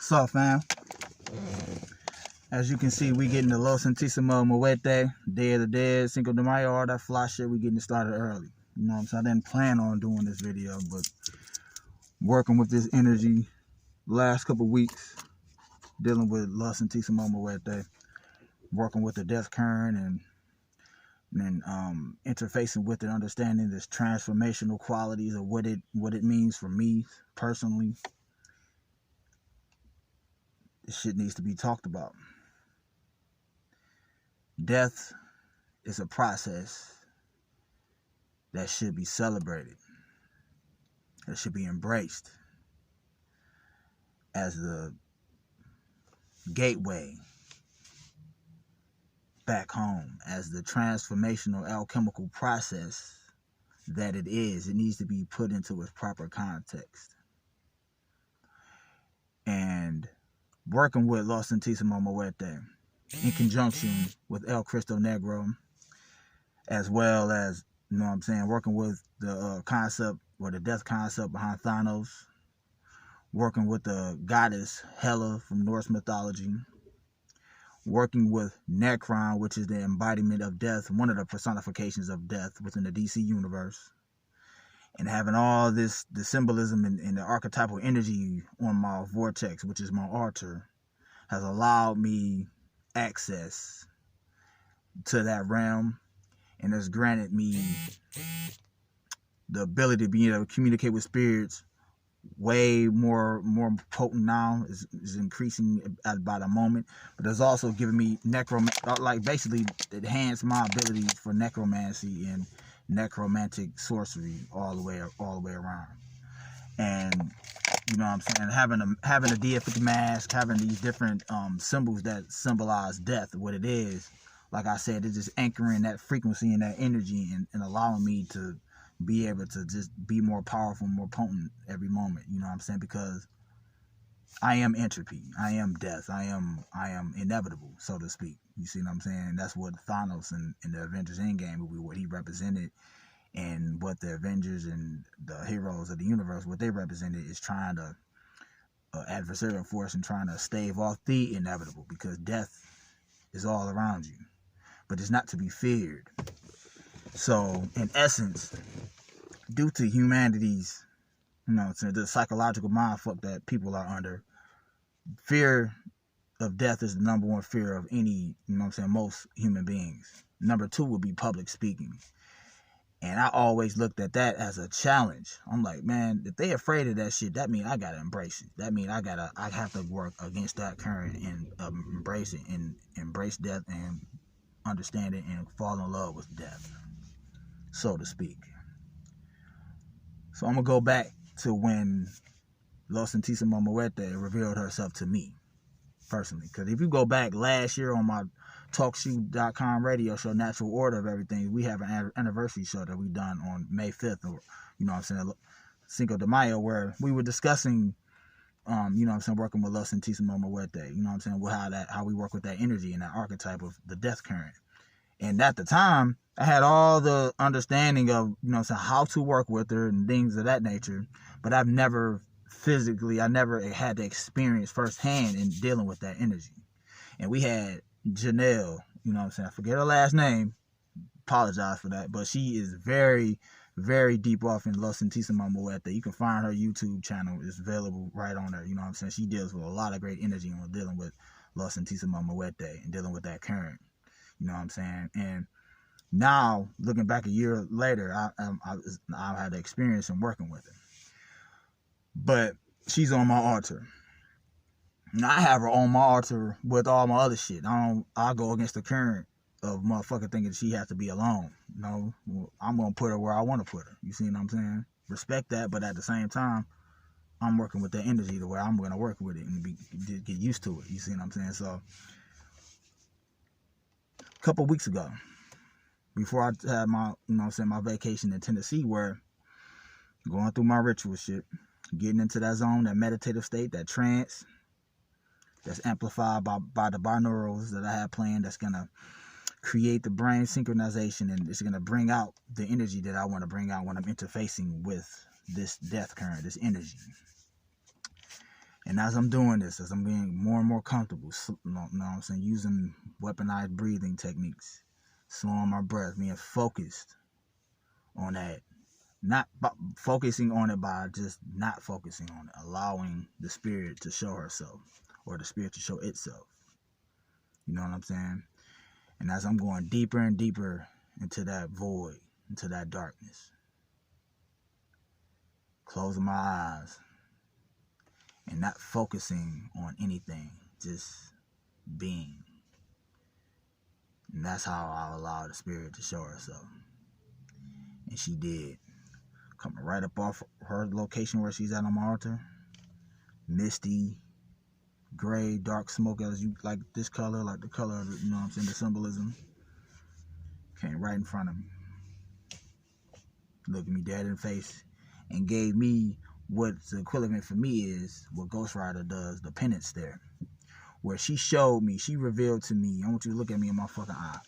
So, fam, as you can see, we getting the Los Santísimo Muerte, Day of the Dead, Cinco de Mayo, all that fly shit. We getting it started early. You know what I'm saying? I didn't plan on doing this video, but working with this energy last couple weeks, dealing with Los Santísimo Muerte, working with the death current and interfacing with it, understanding this transformational qualities of what it means for me personally. This shit needs to be talked about. Death is a process that should be celebrated. It should be embraced as the gateway back home, as the transformational alchemical process that it is. It needs to be put into its proper context. And working with Los Santísimo Muerte in conjunction with El Cristo Negro, as well as, you know what I'm saying, working with the concept or the death concept behind Thanos, working with the goddess Hela from Norse mythology, working with Necron, which is the embodiment of death, one of the personifications of death within the DC universe, and having all this, the symbolism and the archetypal energy on my vortex, which is my altar, has allowed me access to that realm, and has granted me the ability to be able to communicate with spirits way more potent now. Is increasing by the moment, but it's also given me basically enhanced my abilities for necromancy and necromantic sorcery all the way around. And you know what I'm saying, having a deific mask, having these different symbols that symbolize death, what it is, like I said, it's just anchoring that frequency and that energy and allowing me to be able to just be more powerful, more potent every moment. You know what I'm saying? Because I am entropy, I am death, I am inevitable, so to speak. You see what I'm saying? That's what Thanos in the Avengers Endgame movie, what he represented, and what the Avengers and the heroes of the universe, what they represented, is trying to adversarial force and trying to stave off the inevitable, because death is all around you, but it's not to be feared. So in essence, due to humanity's, you know, to the psychological mindfuck that people are under, fear of death is the number one fear of any, you know what I'm saying, most human beings. Number two would be public speaking. And I always looked at that as a challenge. I'm like, man, if they afraid of that shit, that means I gotta embrace it. That means I have to work against that current and embrace it and embrace death and understand it and fall in love with death, so to speak. So I'm gonna go back to when Los Santísimo Muerte revealed herself to me personally. Because if you go back last year on my TalkShoe.com radio show, Natural Order of Everything, we have an anniversary show that we done on May 5th, or, you know what I'm saying, Cinco de Mayo, where we were discussing, you know what I'm saying, working with Los Santísimo Muerte, you know what I'm saying, how we work with that energy and that archetype of the death current. And at the time, I had all the understanding of, you know what I'm saying, how to work with her and things of that nature, but I never had the experience firsthand in dealing with that energy. And we had Janelle, you know what I'm saying, I forget her last name, apologize for that, but she is very, very deep off in Los Santísimo Muerte. You can find her YouTube channel, it's available right on there, you know what I'm saying. She deals with a lot of great energy on dealing with Los Santísimo Muerte and dealing with that current, you know what I'm saying. And now, looking back a year later, I had the experience in working with her. But she's on my altar. Now, I have her on my altar with all my other shit. I go against the current of motherfucker thinking she has to be alone. You know, I'm going to put her where I want to put her. You see what I'm saying? Respect that, but at the same time, I'm working with that energy to where I'm going to work with it and get used to it. You see what I'm saying? So, a couple weeks ago, before I had my, you know what I'm saying, my vacation in Tennessee, where going through my ritual shit, getting into that zone, that meditative state, that trance, that's amplified by the binaurals that I have planned, that's going to create the brain synchronization, and it's going to bring out the energy that I want to bring out when I'm interfacing with this death current, this energy. And as I'm doing this, as I'm being more and more comfortable, you know what I'm saying, using weaponized breathing techniques, slowing my breath, being focused on that, not focusing on it by just not focusing on it, allowing the spirit to show herself or the spirit to show itself. You know what I'm saying? And as I'm going deeper and deeper into that void, into that darkness, closing my eyes and not focusing on anything, just being. And that's how I allow the spirit to show herself. And she did. Coming right up off her location where she's at on my altar. Misty, gray, dark smoke, as you like this color, like the color of it, you know what I'm saying, the symbolism. Came right in front of me. Looked me dead in the face and gave me what's the equivalent for me is what Ghost Rider does, the penance there. Where she showed me, she revealed to me, I want you to look at me in my fucking eye,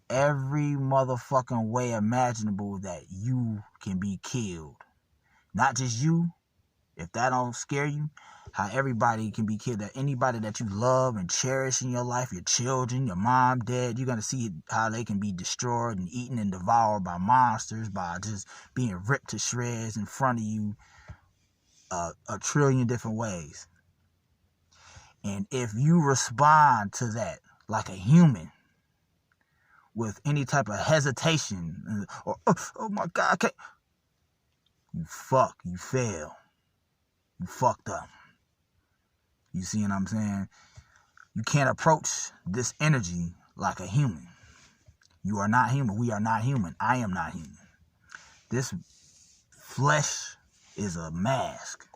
every motherfucking way imaginable that you can be killed. Not just you, if that don't scare you, how everybody can be killed, that anybody that you love and cherish in your life, your children, your mom, dad, you're going to see how they can be destroyed and eaten and devoured by monsters, by just being ripped to shreds in front of you a trillion different ways. And if you respond to that like a human, with any type of hesitation, or oh my God, I can't, you fail. You fucked up. You see what I'm saying? You can't approach this energy like a human. You are not human. We are not human. I am not human. This flesh is a mask.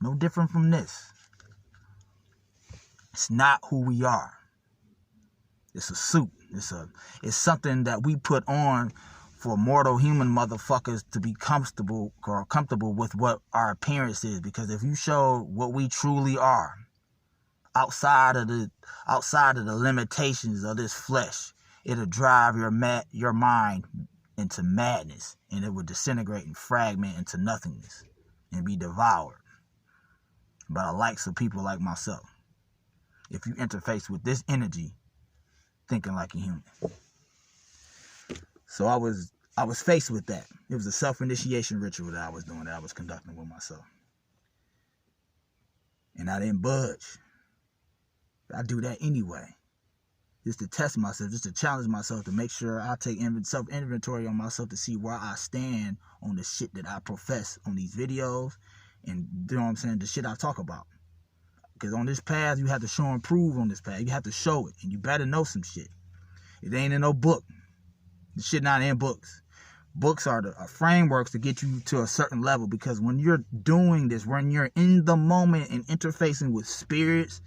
No different from this. It's not who we are. It's a suit. It's something that we put on for mortal human motherfuckers to be comfortable with what our appearance is. Because if you show what we truly are, outside of the limitations of this flesh, it'll drive your mind into madness, and it will disintegrate and fragment into nothingness and be devoured by the likes of people like myself. If you interface with this energy, thinking like a human. So I was faced with that. It was a self-initiation ritual that I was doing, that I was conducting with myself. And I didn't budge. I do that anyway. Just to test myself, just to challenge myself, to make sure I take self-inventory on myself to see where I stand on the shit that I profess on these videos and, you know what I'm saying, the shit I talk about. Because on this path, you have to show and prove on this path. You have to show it, and you better know some shit. It ain't in no book. The shit not in books. Books are frameworks to get you to a certain level, because when you're doing this, when you're in the moment and interfacing with spirits,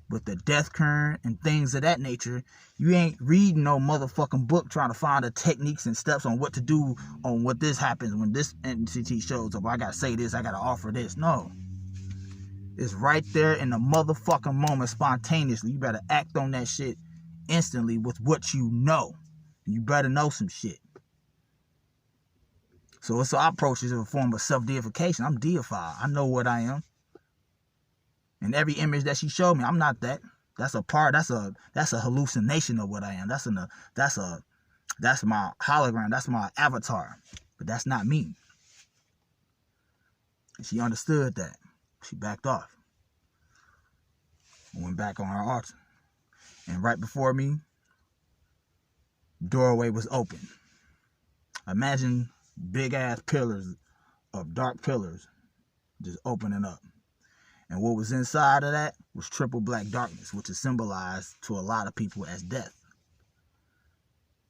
with the death current and things of that nature, you ain't reading no motherfucking book trying to find the techniques and steps on what to do on what this happens when this entity shows up. I gotta say this, I gotta offer this. No. It's right there in the motherfucking moment, spontaneously. You better act on that shit instantly with what you know. You better know some shit. So I approach it as a form of self-deification. I'm deified. I know what I am. And every image that she showed me, I'm not that. That's a hallucination of what I am. That's my hologram. That's my avatar. But that's not me. And she understood that. She backed off. Went back on her altar. And right before me, doorway was open. Imagine big ass pillars of dark pillars just opening up. And what was inside of that was triple black darkness, which is symbolized to a lot of people as death.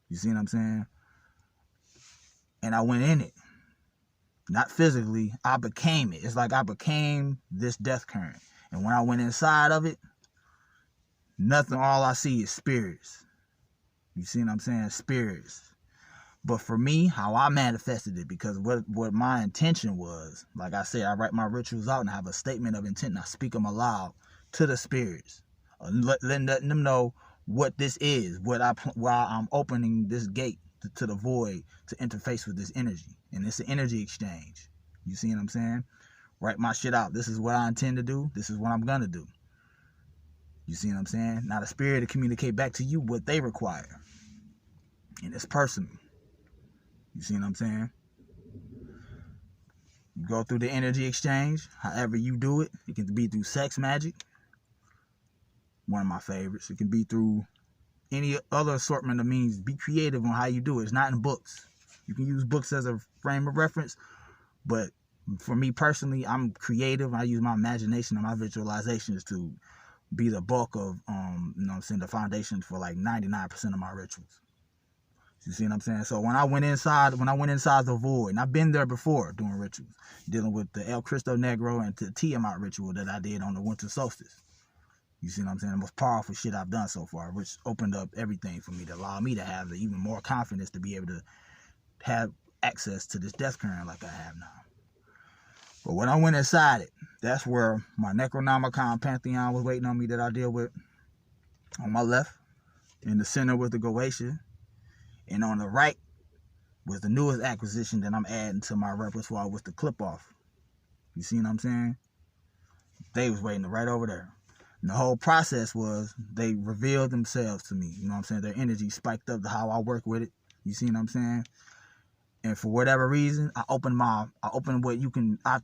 You see what I'm saying? And I went in it. Not physically, I became it. It's like I became this death current. And when I went inside of it, nothing, all I see is spirits. You see what I'm saying? Spirits. But for me, how I manifested it, because what my intention was, like I said, I write my rituals out and have a statement of intent, and I speak them aloud to the spirits, letting them know what this is, while I'm opening this gate to the void to interface with this energy. And it's an energy exchange. You see what I'm saying? Write my shit out. This is what I intend to do. This is what I'm gonna do. You see what I'm saying? Now the spirit to communicate back to you what they require. And it's personal. You see what I'm saying? You go through the energy exchange, however you do it. It can be through sex magic, one of my favorites. It can be through any other assortment of means. Be creative on how you do it. It's not in books. You can use books as a frame of reference, but for me personally, I'm creative. I use my imagination and my visualizations to be the bulk of, you know what I'm saying, the foundation for like 99% of my rituals. You see what I'm saying? So when I went inside the void, and I've been there before doing rituals, dealing with the El Cristo Negro and the Tiamat ritual that I did on the winter solstice. You see what I'm saying? The most powerful shit I've done so far, which opened up everything for me to allow me to have even more confidence to be able to have access to this death current like I have now. But when I went inside it, that's where my Necronomicon Pantheon was waiting on me that I deal with. On my left, in the center was the Goetia, and on the right was the newest acquisition that I'm adding to my repertoire with the clip-off. You see what I'm saying? They was waiting right over there. And the whole process was they revealed themselves to me. You know what I'm saying? Their energy spiked up to how I work with it. You see what I'm saying? And for whatever reason, I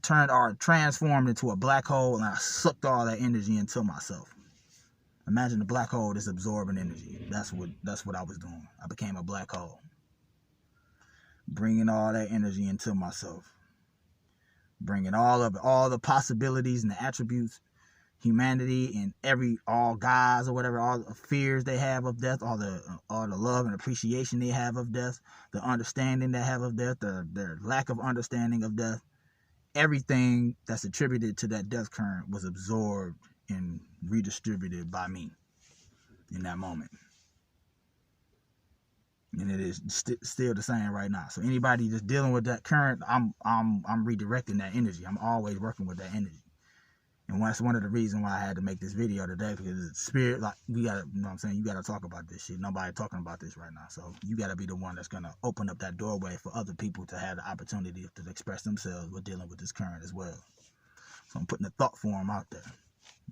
turned or transformed into a black hole, and I sucked all that energy into myself. Imagine the black hole is absorbing energy. That's what I was doing. I became a black hole, bringing all that energy into myself, bringing all the possibilities and the attributes, humanity, and all gods or whatever, all the fears they have of death, all the love and appreciation they have of death, the understanding they have of death, their lack of understanding of death. Everything that's attributed to that death current was absorbed and redistributed by me in that moment. And it is still the same right now. So anybody that's dealing with that current, I'm redirecting that energy. I'm always working with that energy. And that's one of the reasons why I had to make this video today, because the spirit, like, we gotta, you know what I'm saying, you gotta talk about this shit. Nobody talking about this right now. So you gotta be the one that's gonna open up that doorway for other people to have the opportunity to express themselves with dealing with this current as well. So I'm putting the thought form out there.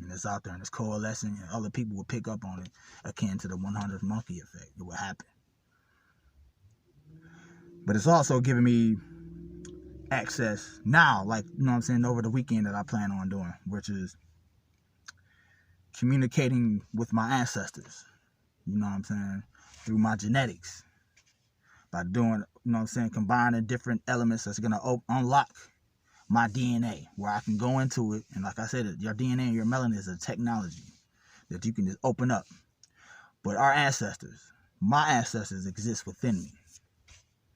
And it's out there and it's coalescing, and other people will pick up on it, akin to the 100th monkey effect. It will happen. But it's also giving me access now, like, you know what I'm saying, over the weekend that I plan on doing, which is communicating with my ancestors, you know what I'm saying, through my genetics, by doing, you know what I'm saying, combining different elements that's going to unlock my DNA, where I can go into it. And like I said, your DNA and your melanin is a technology that you can just open up. But our ancestors, my ancestors, exist within me.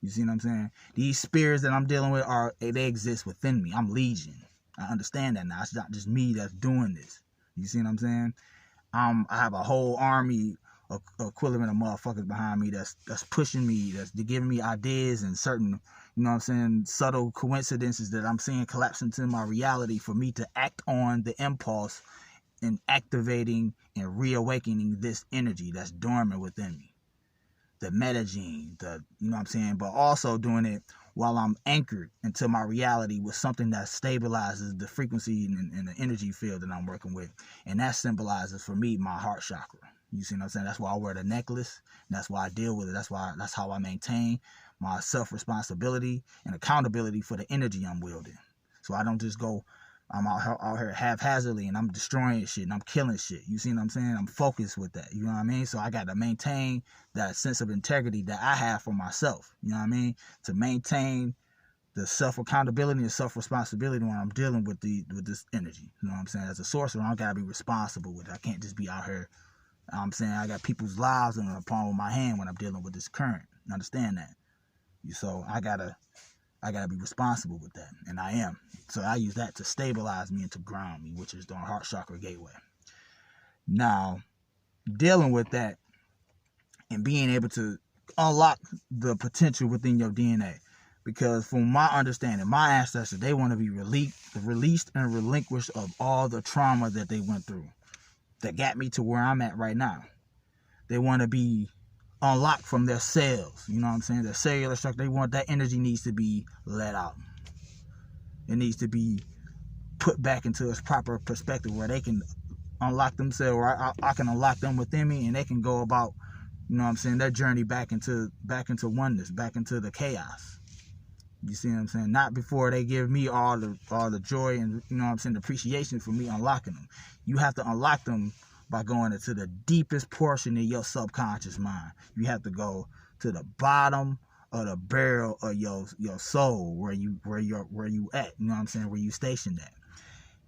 You see what I'm saying? These spirits that I'm dealing with, they exist within me. I'm Legion. I understand that now. It's not just me that's doing this. You see what I'm saying? I have a whole army, equivalent of motherfuckers behind me that's pushing me, that's giving me ideas and certain, you know what I'm saying, subtle coincidences that I'm seeing collapse into my reality for me to act on the impulse and activating and reawakening this energy that's dormant within me. The metagene, you know what I'm saying, but also doing it while I'm anchored into my reality with something that stabilizes the frequency and the energy field that I'm working with. And that symbolizes for me my heart chakra. You see what I'm saying? That's why I wear the necklace. And that's why I deal with it. That's how I maintain my self-responsibility and accountability for the energy I'm wielding. So I don't just go, I'm out here haphazardly and I'm destroying shit and I'm killing shit. You see what I'm saying? I'm focused with that. You know what I mean? So I got to maintain that sense of integrity that I have for myself. You know what I mean? To maintain the self-accountability and self-responsibility when I'm dealing with this energy. You know what I'm saying? As a sorcerer, I got to be responsible with it. I can't just be out here. I'm saying I got people's lives in the palm of my hand when I'm dealing with this current. You understand that? So I gotta be responsible with that, and I am. So I use that to stabilize me and to ground me, which is the heart chakra gateway. Now, dealing with that and being able to unlock the potential within your DNA, because from my understanding, my ancestors, they want to be released and relinquished of all the trauma that they went through that got me to where I'm at right now. They want to be unlocked from their cells, you know what I'm saying, their cellular structure. They want that energy needs to be let out. It needs to be put back into its proper perspective where they can unlock themselves, or I can unlock them within me, and they can go about, you know what I'm saying, their journey back into oneness, back into the chaos. You see what I'm saying? Not before they give me all the joy and, you know what I'm saying, the appreciation for me unlocking them. You have to unlock them by going into the deepest portion of your subconscious mind. You have to go to the bottom of the barrel of your soul, where you at, you know what I'm saying, where you stationed at.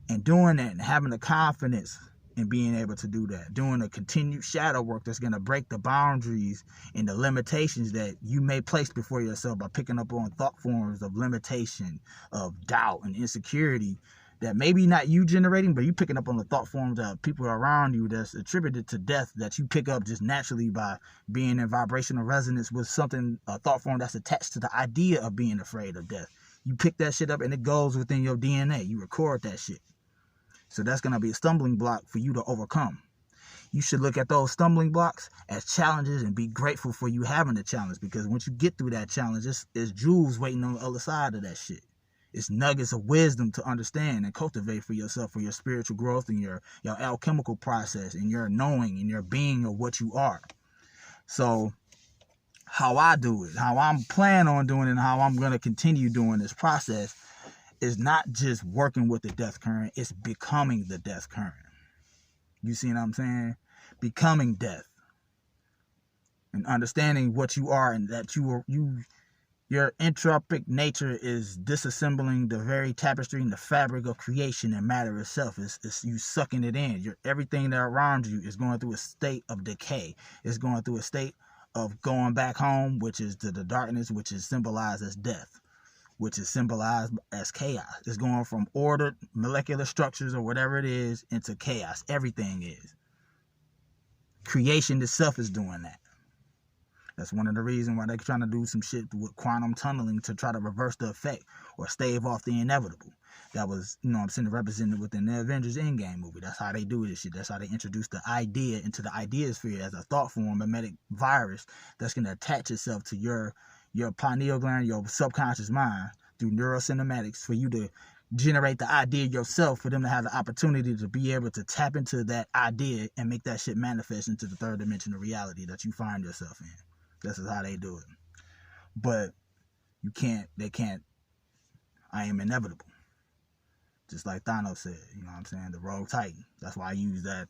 And doing that and having the confidence and being able to do that, doing a continued shadow work that's going to break the boundaries and the limitations that you may place before yourself by picking up on thought forms of limitation, of doubt and insecurity that maybe not you generating, but you picking up on the thought forms of people around you that's attributed to death, that you pick up just naturally by being in vibrational resonance with something, a thought form that's attached to the idea of being afraid of death. You pick that shit up and it goes within your DNA. You record that shit. So that's going to be a stumbling block for you to overcome. You should look at those stumbling blocks as challenges and be grateful for you having the challenge, because once you get through that challenge, it's jewels waiting on the other side of that shit. It's nuggets of wisdom to understand and cultivate for yourself, for your spiritual growth and your alchemical process and your knowing and your being of what you are. So how I do it, how I'm planning on doing it, and how I'm going to continue doing this process is not just working with the death current, it's becoming the death current. You see what I'm saying? Becoming death. And understanding what you are, and that your entropic nature is disassembling the very tapestry and the fabric of creation and matter itself. It's you sucking it in. Everything that around you is going through a state of decay. It's going through a state of going back home, which is to the darkness, which is symbolized as death, which is symbolized as chaos. It's going from ordered molecular structures or whatever it is into chaos. Everything is. Creation itself is doing that. That's one of the reasons why they're trying to do some shit with quantum tunneling to try to reverse the effect or stave off the inevitable. That was, you know what I'm saying, represented within the Avengers Endgame movie. That's how they do this shit. That's how they introduce the idea into the ideosphere as a thought form, mimetic virus that's going to attach itself to your pineal gland, your subconscious mind through neurocinematics for you to generate the idea yourself, for them to have the opportunity to be able to tap into that idea and make that shit manifest into the third dimensional reality that you find yourself in. This is how they do it. But they can't, I am inevitable. Just like Thanos said, you know what I'm saying, the rogue titan. That's why I use the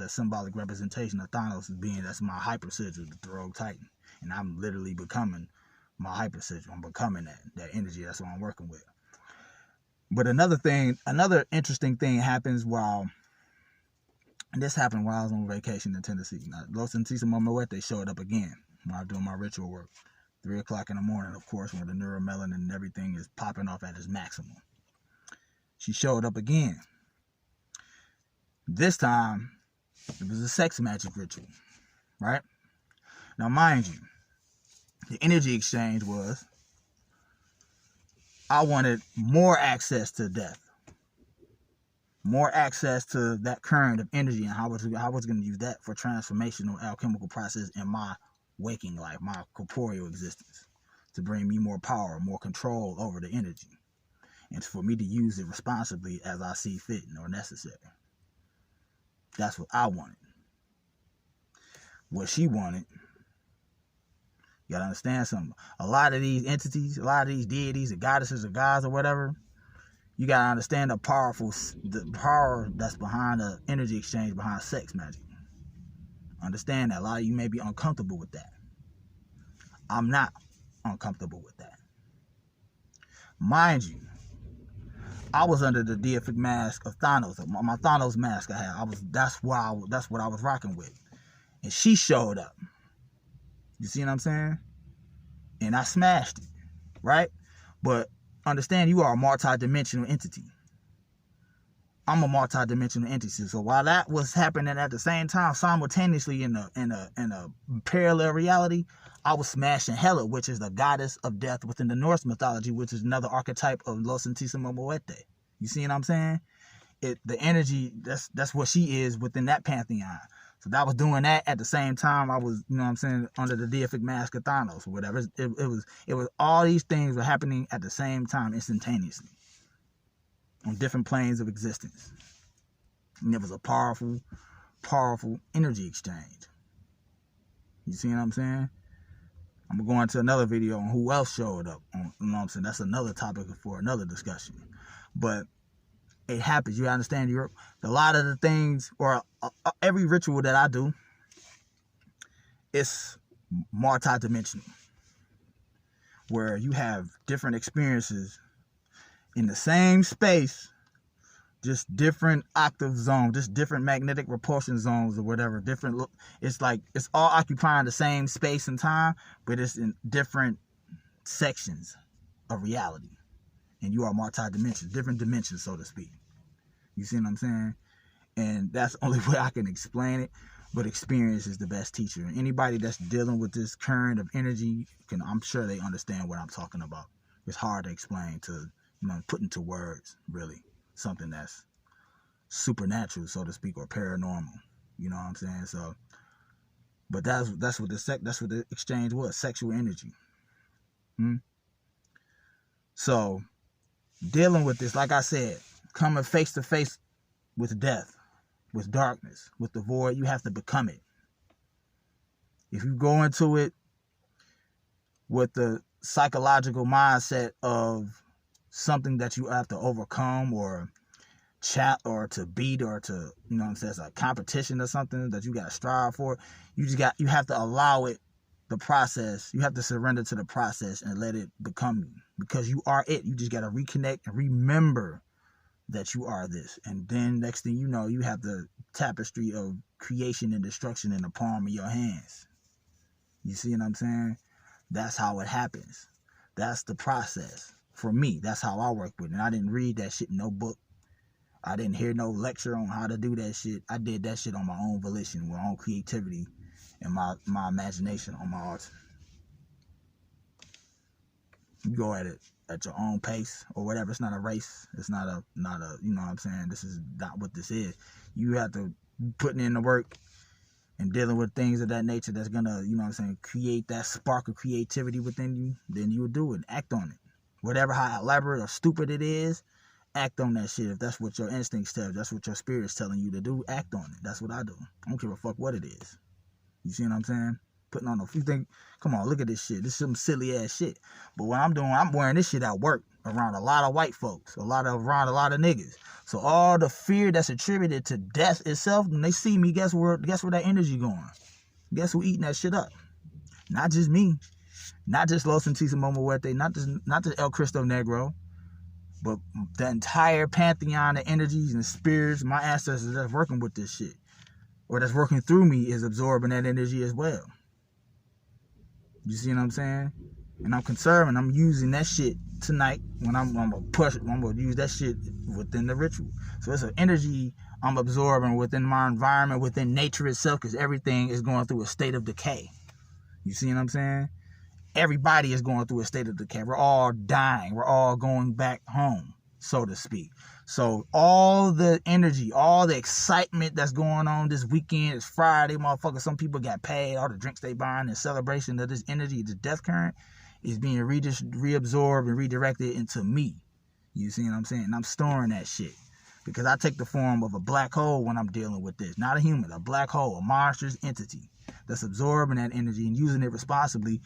symbolic representation of Thanos as being, that's my hyper sigil, the rogue titan. And I'm literally becoming my hyper sigil. I'm becoming that energy. That's what I'm working with. But another interesting thing happens and this happened while I was on vacation in Tennessee. Now, Los Antisimos Moete showed up again while I was doing my ritual work. 3 o'clock in the morning, of course, when the neuromelanin and everything is popping off at its maximum. She showed up again. This time, it was a sex magic ritual, right? Now, mind you, the energy exchange was, I wanted more access to death, more access to that current of energy, and how I was going to use that for transformational alchemical process in my waking life, my corporeal existence, to bring me more power, more control over the energy, and for me to use it responsibly as I see fit or necessary. That's what I wanted. What she wanted, you gotta understand something. A lot of these entities, a lot of these deities, or goddesses or gods or whatever, you gotta understand the power that's behind the energy exchange behind sex magic. Understand that. A lot of you may be uncomfortable with that. I'm not uncomfortable with that. Mind you, I was under the deific mask of Thanos, my Thanos mask I had. That's what I was rocking with. And she showed up. You see what I'm saying? And I smashed it, right? But understand, you are a multi-dimensional entity. I'm a multi-dimensional entity. So while that was happening at the same time, simultaneously in a parallel reality, I was smashing Hela, which is the goddess of death within the Norse mythology, which is another archetype of Los Antisimos Moete. You see what I'm saying? The energy, that's what she is within that pantheon. So I was doing that at the same time I was, you know what I'm saying, under the deific mask of Thanos or whatever. It was all these things were happening at the same time instantaneously. on different planes of existence. And it was a powerful, powerful energy exchange. You see what I'm saying? I'm going to go into another video on who else showed up. You know what I'm saying? That's another topic for another discussion. But it happens. You understand? A lot of the things, or every ritual that I do, it's multi-dimensional, where you have different experiences in the same space, just different octave zones, just different magnetic repulsion zones or whatever. Different. It's like it's all occupying the same space and time, but it's in different sections of reality. And you are multi-dimensional, different dimensions, so to speak. You see what I'm saying? And that's the only way I can explain it. But experience is the best teacher. And anybody that's dealing with this current of energy, I'm sure they understand what I'm talking about. It's hard to explain, to put into words, really. Something that's supernatural, so to speak, or paranormal. You know what I'm saying? So, but that's what the exchange was, sexual energy. So, dealing with this, like I said, coming face to face with death, with darkness, with the void, you have to become it. If you go into it with the psychological mindset of something that you have to overcome or chat or to beat or to, you know what I'm saying, it's a competition or something that you got to strive for, you have to allow it, the process. You have to surrender to the process and let it become you, because you are it. You just got to reconnect and remember that you are this. And then next thing you know, you have the tapestry of creation and destruction in the palm of your hands. You see what I'm saying? That's how it happens. That's the process. For me, that's how I work with it. And I didn't read that shit in no book. I didn't hear no lecture on how to do that shit. I did that shit on my own volition, with my own creativity and my imagination on my art. You go at it at your own pace or whatever. It's not a race. It's not a, you know what I'm saying? This is not what this is. You have to put in the work and dealing with things of that nature that's gonna, you know what I'm saying, create that spark of creativity within you. Then you will do it. Act on it. Whatever, how elaborate or stupid it is, act on that shit. If that's what your instincts tell you, that's what your spirit's telling you to do, act on it. That's what I do. I don't give a fuck what it is. You see what I'm saying? Putting on you think, come on, look at this shit. This is some silly ass shit. But what I'm doing, I'm wearing this shit at work around a lot of white folks, around a lot of niggas. So all the fear that's attributed to death itself, when they see me, guess where that energy going? Guess who eating that shit up? Not just me. Not just Los Santísimos Muerte, not just El Cristo Negro, but the entire pantheon of energies and spirits, my ancestors that's working with this shit, or that's working through me, is absorbing that energy as well. You see what I'm saying? And I'm conserving. I'm using that shit tonight when I'm gonna push it. I'm gonna use that shit within the ritual. So it's an energy I'm absorbing within my environment, within nature itself, because everything is going through a state of decay. You see what I'm saying? Everybody is going through a state of decay. We're all dying. We're all going back home, so to speak. So all the energy, all the excitement that's going on this weekend, it's Friday, motherfucker. Some people got paid. All the drinks they buying in celebration of this energy, the death current, is being reabsorbed and redirected into me. You see what I'm saying? And I'm storing that shit, because I take the form of a black hole when I'm dealing with this. Not a human, a black hole, a monstrous entity that's absorbing that energy and using it responsibly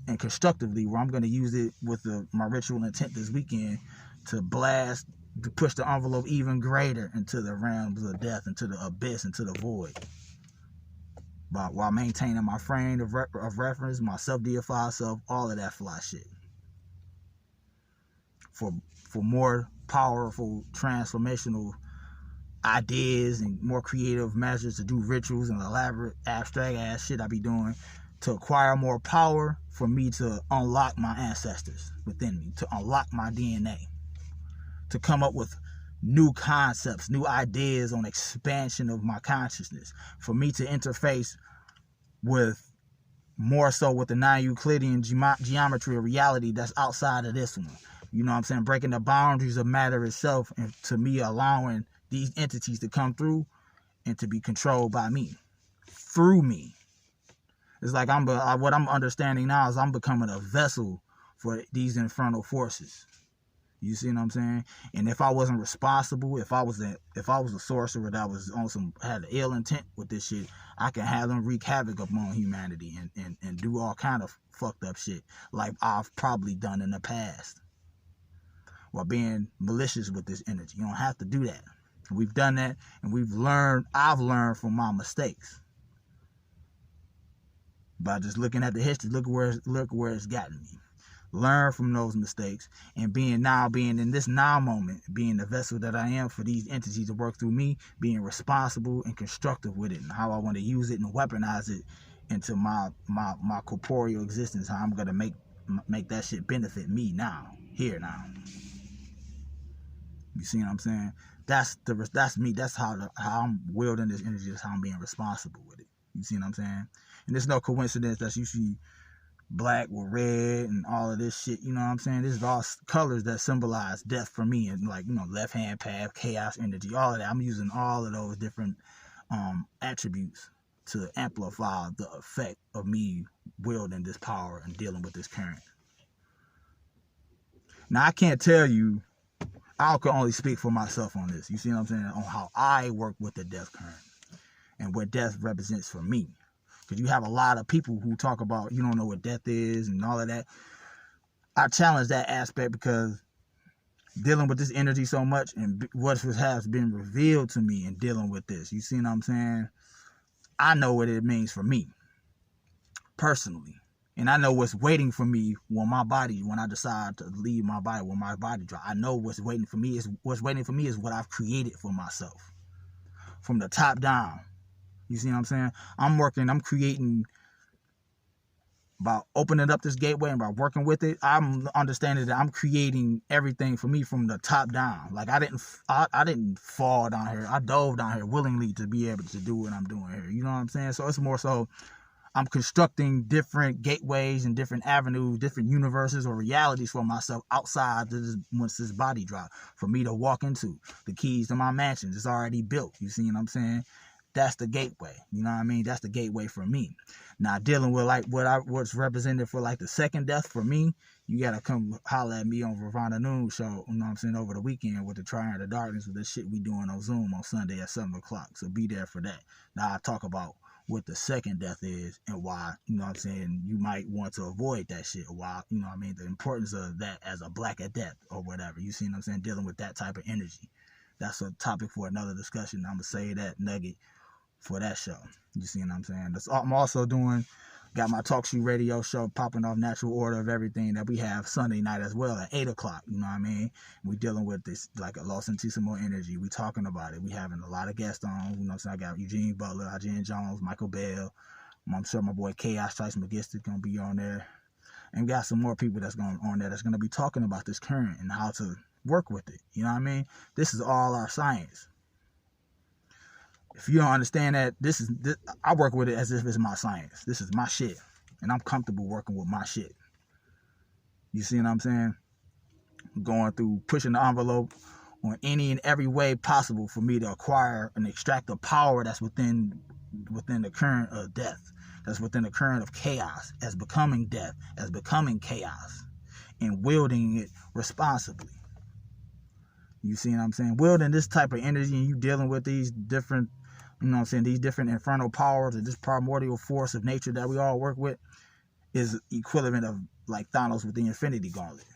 and constructively, where I'm going to use it with my ritual intent this weekend to blast, to push the envelope even greater into the realms of death, into the abyss, into the void, but while maintaining my frame of reference, my self-deified self, all of that fly shit, for more powerful transformational ideas and more creative measures to do rituals and elaborate abstract ass shit I be doing, to acquire more power, for me to unlock my ancestors within me, to unlock my DNA, to come up with new concepts, new ideas on expansion of my consciousness, for me to interface with more so with the non-Euclidean geometry of reality that's outside of this one. You know what I'm saying? Breaking the boundaries of matter itself, and to me allowing these entities to come through and to be controlled by me, through me. It's like what I'm understanding now is I'm becoming a vessel for these infernal forces. You see what I'm saying? And if I wasn't responsible, if I was a sorcerer that was on some had an ill intent with this shit, I can have them wreak havoc upon humanity and do all kind of fucked up shit like I've probably done in the past while being malicious with this energy. You don't have to do that. We've done that, and I've learned from my mistakes by just looking at the history. Look where it's gotten me. Learn from those mistakes, and being in this now moment, being the vessel that I am for these entities to work through me, being responsible and constructive with it, and how I want to use it and weaponize it into my corporeal existence. How I'm gonna make that shit benefit me now, here now. You see what I'm saying? That's me. That's how I'm wielding this energy. That's how I'm being responsible with it. You see what I'm saying? And there's no coincidence that you see black with red and all of this shit. You know what I'm saying? This is all colors that symbolize death for me, and like, you know, left hand path, chaos energy, all of that. I'm using all of those different attributes to amplify the effect of me wielding this power and dealing with this current. Now, I can't tell you. I can only speak for myself on this. You see what I'm saying? On how I work with the death current and what death represents for me. Because you have a lot of people who talk about, you don't know what death is and all of that. I challenge that aspect because dealing with this energy so much and what has been revealed to me in dealing with this. You see what I'm saying? I know what it means for me personally. And I know what's waiting for me when I decide to leave my body, when my body drops. I know what's waiting for me is what I've created for myself from the top down. You see what I'm saying? I'm creating by opening up this gateway and by working with it. I'm understanding that I'm creating everything for me from the top down. Like I didn't fall down here. I dove down here willingly to be able to do what I'm doing here. You know what I'm saying? So it's more so I'm constructing different gateways and different avenues, different universes or realities for myself outside once this body drop for me to walk into. The keys to my mansion is already built. You see what I'm saying? That's the gateway. You know what I mean? That's the gateway for me. Now, dealing with like what's represented for like the second death for me, you gotta come holler at me on Ravana Noon show, you know what I'm saying, over the weekend with the Triumph of Darkness with the shit we doing on Zoom on Sunday at 7 o'clock. So be there for that. Now I talk about what the second death is and why, you know what I'm saying, you might want to avoid that shit, or why, you know what I mean, the importance of that as a black at death or whatever. You see what I'm saying? Dealing with that type of energy. That's a topic for another discussion. I'm gonna say that nugget for that show. You see what I'm saying? I'm also got my talk show radio show popping off, Natural Order of Everything, that we have Sunday night as well at 8 o'clock. You know what I mean? We dealing with this like a Los Antissimo energy. We talking about it. We having a lot of guests on. You know what I'm saying? I got Eugene Butler, Eugene Jones, Michael Bell. I'm sure my boy Chaos Trice McGistic gonna be on there. And we got some more people that's going on there that's gonna be talking about this current and how to work with it. You know what I mean? This is all our science. If you don't understand that, I work with it as if it's my science. This is my shit. And I'm comfortable working with my shit. You see what I'm saying? Going through, pushing the envelope on any and every way possible for me to acquire and extract the power that's within the current of death. That's within the current of chaos, as becoming death, as becoming chaos. And wielding it responsibly. You see what I'm saying? Wielding this type of energy and you dealing with these different, you know what I'm saying, these different infernal powers or this primordial force of nature that we all work with is equivalent of like Thanos with the Infinity Gauntlet.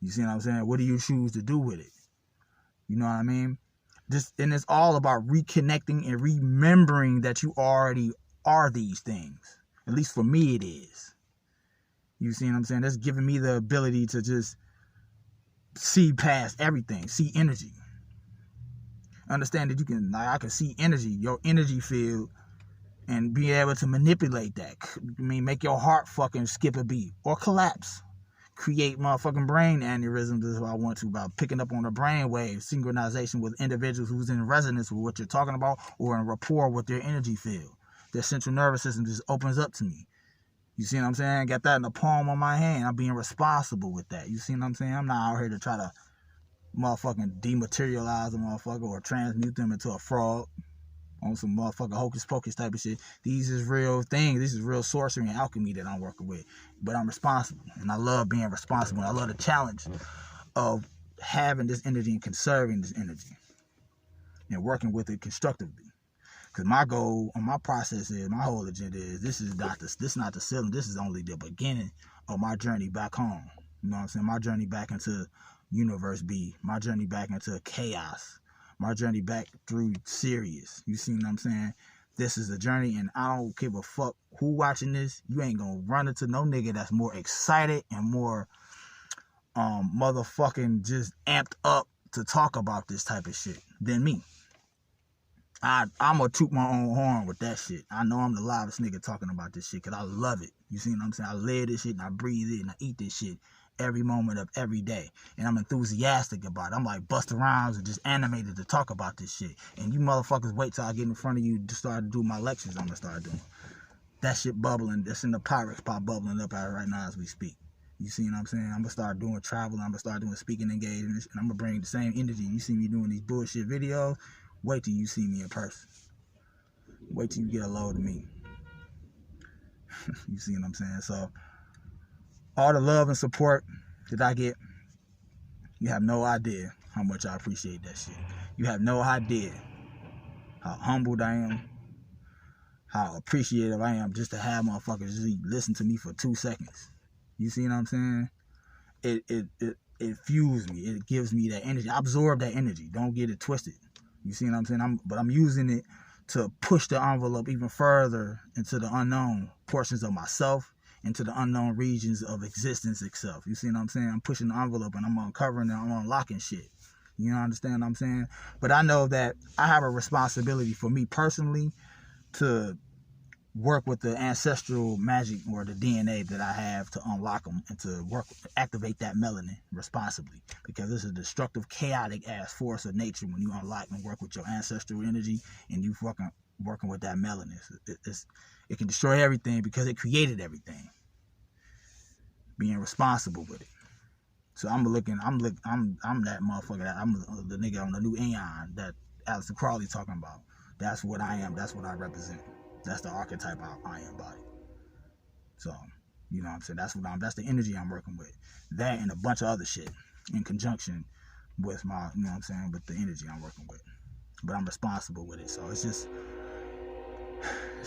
You see what I'm saying? What do you choose to do with it? You know what I mean? And it's all about reconnecting and remembering that you already are these things. At least for me it is. You see what I'm saying? That's giving me the ability to just see past everything, see energy. Understand that I can see energy, your energy field, and be able to manipulate that. I mean, make your heart fucking skip a beat or collapse. Create motherfucking brain aneurysms if I want to by picking up on the brain wave synchronization with individuals who's in resonance with what you're talking about or in rapport with their energy field. Their central nervous system just opens up to me. You see what I'm saying? I got that in the palm of my hand. I'm being responsible with that. You see what I'm saying? I'm not out here to try to motherfucking dematerialize a motherfucker or transmute them into a frog on some motherfucking hocus pocus type of shit. These is real things. This is real sorcery and alchemy that I'm working with. But I'm responsible. And I love being responsible. I love the challenge of having this energy and conserving this energy and working with it constructively. Because my goal on my process is, my whole agenda is, this is not the ceiling. This is only the beginning of my journey back home. You know what I'm saying? My journey back into universe B. My journey back into chaos. My journey back through Sirius. You see what I'm saying? This is the journey, and I don't give a fuck who watching this. You ain't gonna run into no nigga that's more excited and more motherfucking just amped up to talk about this type of shit than me. I'm gonna toot my own horn with that shit. I know I'm the loudest nigga talking about this shit because I love it. You see what I'm saying? I live this shit and I breathe it and I eat this shit every moment of every day. And I'm enthusiastic about it. I'm like Busta Rhymes and just animated to talk about this shit. And you motherfuckers wait till I get in front of you to start to do my lectures I'm gonna start doing. That shit bubbling, that's in the Pyrex pot bubbling up out right now as we speak. You see what I'm saying? I'm gonna start doing travel, I'm gonna start doing speaking engagements, and I'm gonna bring the same energy. You see me doing these bullshit videos, wait till you see me in person. Wait till you get a load of me. You see what I'm saying? So, all the love and support that I get, you have no idea how much I appreciate that shit. You have no idea how humbled I am, how appreciative I am just to have motherfuckers just listen to me for 2 seconds. You see what I'm saying? It fuels me. It gives me that energy. I absorb that energy. Don't get it twisted. You see what I'm saying? But I'm using it to push the envelope even further into the unknown portions of myself, into the unknown regions of existence itself. You see what I'm saying? I'm pushing the envelope and I'm uncovering and I'm unlocking shit. You know, understand what I'm saying? But I know that I have a responsibility for me personally to work with the ancestral magic or the DNA that I have to unlock them and to activate that melanin responsibly, because it's a destructive, chaotic ass force of nature when you unlock and work with your ancestral energy and you fucking working with that melanin. It can destroy everything because it created everything. Being responsible with it. So I'm that motherfucker. I'm the nigga on the new Aeon that Aleister Crowley talking about. That's what I am. That's what I represent. That's the archetype I embody. So, you know what I'm saying? That's the energy I'm working with. That and a bunch of other shit in conjunction with my, you know what I'm saying, with the energy I'm working with. But I'm responsible with it. So it's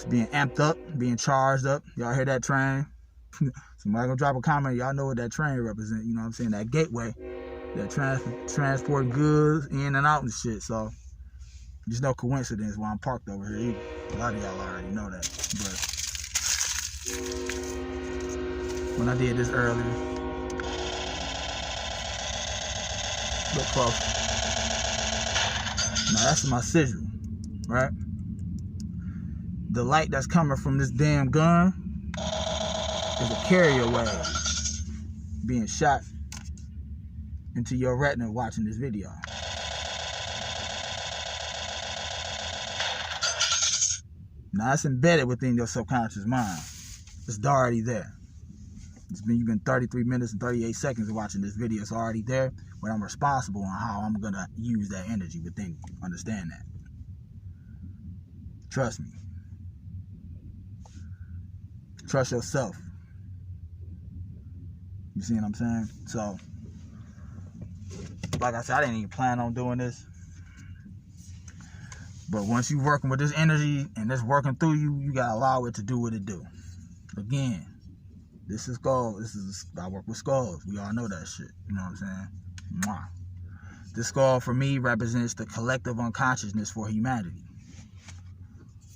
being amped up, being charged up. Y'all hear that train? Somebody gonna drop a comment. Y'all know what that train represents. You know what I'm saying? That gateway. That transport goods in and out and shit. So, there's no coincidence why I'm parked over here either. A lot of y'all already know that. But when I did this earlier, look close. Now that's my sigil, right? The light that's coming from this damn gun is a carrier wave being shot into your retina watching this video. Now, it's embedded within your subconscious mind. It's already there. You've been 33 minutes and 38 seconds watching this video. It's already there, but I'm responsible on how I'm going to use that energy within you. Understand that. Trust me. Trust yourself. You see what I'm saying? So, like I said, I didn't even plan on doing this. But once you're working with this energy and it's working through you, you gotta allow it to do what it do. Again, this is skull. I work with skulls. We all know that shit. You know what I'm saying? Mwah. This skull for me represents the collective unconsciousness for humanity.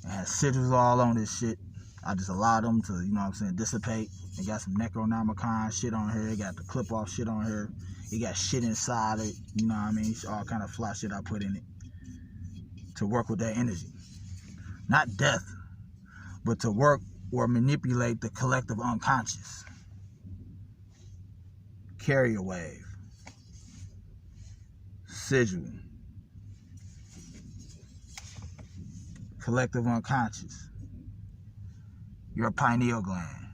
It has sigils all on this shit. I just allow them to, you know what I'm saying, dissipate. It got some Necronomicon shit on here. It got the clip off shit on here. It got shit inside it. You know what I mean? It's all kind of fly shit I put in it to work with that energy. Not death, but to work or manipulate the collective unconscious. Carrier wave. Sigil. Collective unconscious. Your pineal gland.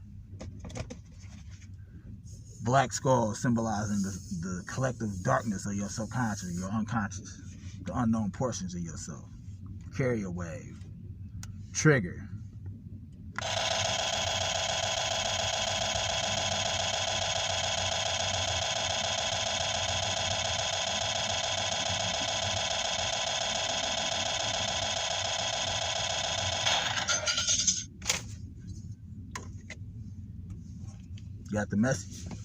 Black skull symbolizing the collective darkness of your subconscious, your unconscious, the unknown portions of yourself. Carrier wave. Trigger. Got the message?